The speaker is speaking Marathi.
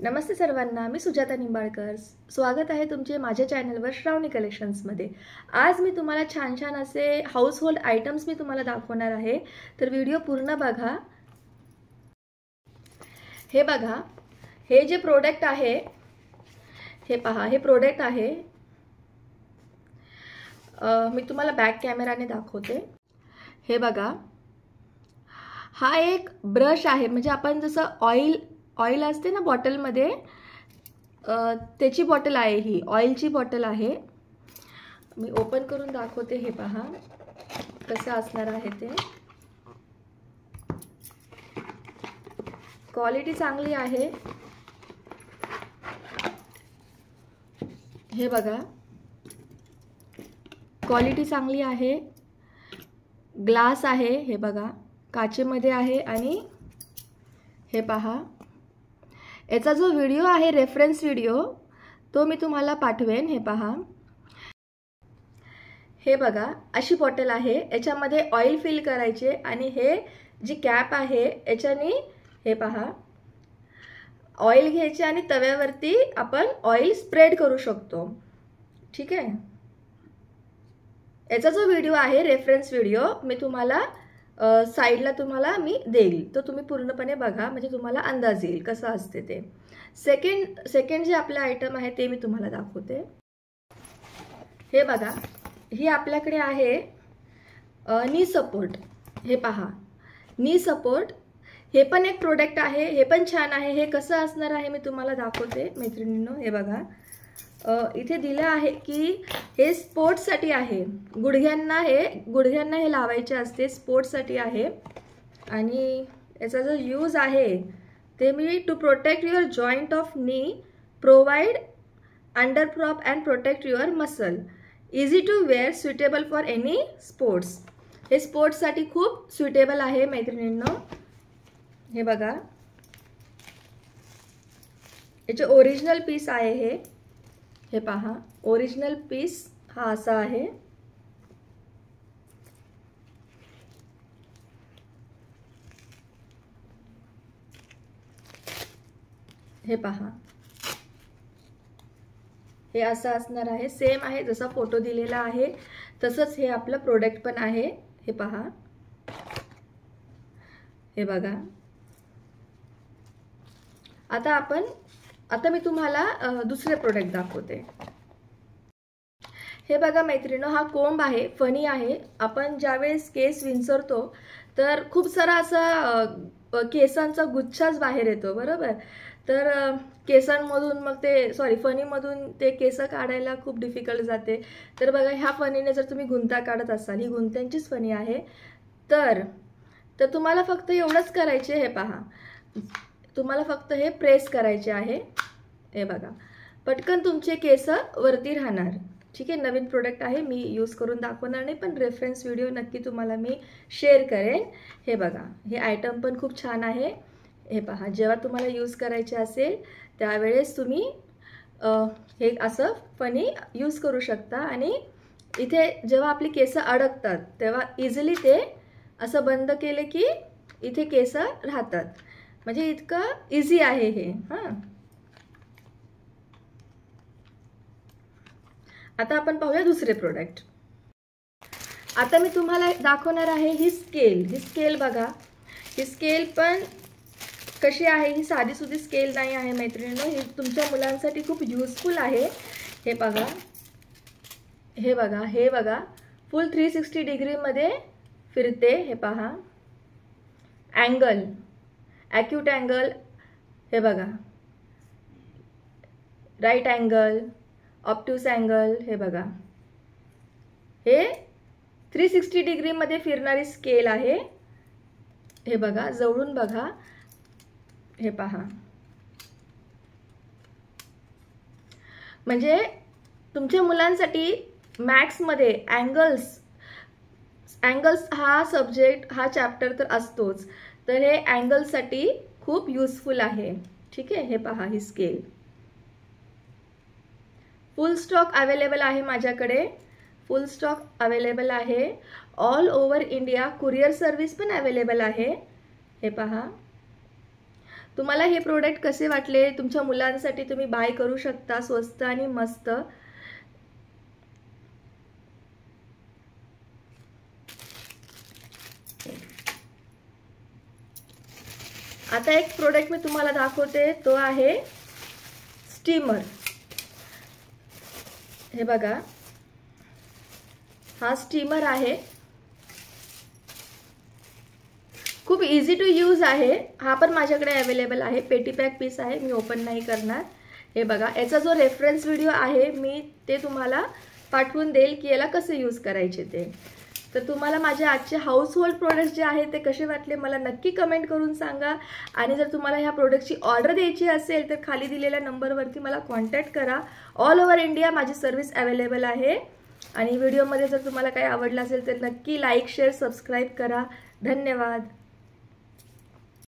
नमस्ते सर्वांना, मी सुजाता निंबाळकर. स्वागत आहे तुमचे माझ्या चॅनलवर श्रावणी कलेक्शन्समध्ये. आज मी तुम्हाला छान छान असे हाऊसहोल्ड आयटम्स मी तुम्हाला दाखवणार आहे, तर व्हिडिओ पूर्ण बघा. हे बघा, हे जे प्रोडक्ट आहे हे पहा, हे प्रोडक्ट आहे. मी तुम्हाला बॅक कॅमेराने दाखवते. हे बघा, हा एक ब्रश आहे, म्हणजे आपण जसं ऑइल असते ना बॉटलमध्ये, त्याची बॉटल आहे, ही ऑइलची बॉटल आहे. मी ओपन करून दाखवते. हे पहा कसं असणार आहे ते. क्वालिटी चांगली आहे. हे बघा, क्वालिटी चांगली आहे. ग्लास आहे, हे बघा काचेमध्ये आहे. आणि हे पहा, याचा जो व्हिडिओ आहे, रेफरन्स व्हिडिओ, तो मी तुम्हाला पाठवेन. हे पहा, हे बघा अशी बॉटल आहे. याच्यामध्ये ऑइल फिल करायचे आणि हे जी कॅप आहे याच्याने हे पहा ऑइल घ्यायचे आणि तव्यावरती आपण ऑइल स्प्रेड करू शकतो. ठीक आहे. याचा जो व्हिडिओ आहे, रेफरन्स व्हिडिओ, मी तुम्हाला साईडला तुम्हाला मी देईल, तो तुम्ही पूर्णपणे बघा, म्हणजे तुम्हाला अंदाज येईल कसं असते ते. सेकंड जे आपले आयटम आहे ते मी तुम्हाला दाखवते. हे बघा, ही आपल्याकडे आहे नी सपोर्ट. हे पहा, नी सपोर्ट, हे पण एक प्रोडक्ट आहे. हे पण छान आहे. हे कसं असणार आहे मी तुम्हाला दाखवते मैत्रिणींनो. हे बघा, इथे दिलं आहे की हे स्पोर्ट्ससाठी आहे. गुडघ्यांना हे लावायचे असते, स्पोर्ट्ससाठी आहे. आणि याचा जो यूज आहे ते मी to protect your joint of knee, provide under prop and protect your muscle, easy to wear, suitable for any sports. हे स्पोर्ट्ससाठी खूप सुटेबल आहे मैत्रिणींनो. हे बघा, याचे ओरिजिनल पीस आहे. हे पहा, ओरिजिनल पीस हा असा आहे. हे पहा, हे असं असणार आहे. सेम आहे जसा फोटो दिलेला आहे तसंच हे आपलं प्रोडक्ट पण आहे. हे पहा, हे बघा. आता मी तुम्हाला दुसरे प्रोडक्ट दाखवते. हे बघा मैत्रिणींनो, हा कोंब आहे, फणी आहे. आपण ज्यावेळेस केस विंचरतो तर खूप सारा असा केसांचा गुच्छाच बाहेर येतो, बरोबर. तर केसांमधून मग ते फणीमधून ते केस काढायला खूप डिफिकल्ट जाते. तर बघा, ह्या फणीने जर तुम्ही गुंता काढत असाल, ही गुंत्यांचीच फणी आहे, तर तुम्हाला फक्त एवढंच करायचे. हे पहा, तुम्हाला फक्त हे प्रेस करायचे आहे. हे बघा, पटकन तुमचे केस वरती राहणार. ठीक आहे. नवीन प्रोडक्ट आहे, मी यूज करून दाखवणार नाही, पण रेफरन्स व्हिडिओ नक्की तुम्हाला मी शेअर करेन. हे बघा, हे आयटम पण खूप छान आहे. हे पहा, जेव्हा तुम्हाला यूज करायचे असेल त्यावेळेस तुम्ही हे असं फणी यूज करू शकता. आणि इथे जेव्हा आपली केस अडकतात तेव्हा इझिली ते असं बंद केले की इथे केस राहतात. म्हणजे इतकं इझी आहे हे. हां, आता आपण पाहूया दुसरे प्रोडक्ट. आता मी तुम्हाला दाखवणार आहे ही स्केल. ही स्केल बघा, ही स्केल पण कशी आहे. ही साधी सुधी स्केल नाही आहे मैत्रिणींनो, ही तुमच्या मुलांसाठी खूप युजफुल आहे. हे बघा, हे बघा, हे बघा, फुल 360 डिग्रीमध्ये फिरते. हे पहा, अँगल, ॲक्यूट अँगल, हे बघा, राईट अँगल, ऑप्ट्यूस अँगल. हे बघा, हे 360 डिग्रीमध्ये फिरणारी स्केल आहे. हे बघा, जवळून बघा. हे पहा, म्हणजे तुमच्या मुलांसाठी मॅथ्समध्ये अँगल्स हा सब्जेक्ट, हा चॅप्टर तर असतोच, तर हे अँगल्ससाठी खूप युजफुल आहे. ठीक आहे. हे पहा, ही स्केल फुल स्टॉक अवेलेबल आहे माझ्याकडे. फुल स्टॉक अवेलेबल आहे. All over India courier service पण अवेलेबल आहे. हे पहा, तुम्हाला हे प्रोडक्ट कसे वाटले? तुमच्या मुलांसाठी तुम्ही बाय करू शकता, स्वस्त आणि मस्त. आता एक प्रोडक्ट मी तुम्हाला दाखवते, तो आहे स्टीमर. हे बघा, हा स्टीमर आहे. खूप इझी टू यूज आहे. हा पण माझ्याकडे अवेलेबल आहे. पेटी पॅक पीस आहे, मी ओपन नाही करणार. हे बघा, याचा जो रेफरन्स व्हिडिओ आहे मी ते तुम्हाला पाठवून देईल की याला कसे यूज करायचे ते. तर तुम्हाला माझे आजचे हाऊसहोल्ड प्रोडक्ट्स जे आहेत ते कसे वाटले मला नक्की कमेंट करून सांगा. आणि जर तुम्हाला ह्या प्रोडक्टची ऑर्डर द्यायची असेल तर खाली दिलेल्या नंबरवरती मला कॉन्टॅक्ट करा. ऑल ओव्हर इंडिया माझी सर्व्हिस अवेलेबल आहे. आणि व्हिडिओमध्ये जर तुम्हाला काही आवडलं असेल तर नक्की लाईक, शेअर, सबस्क्राईब करा. धन्यवाद.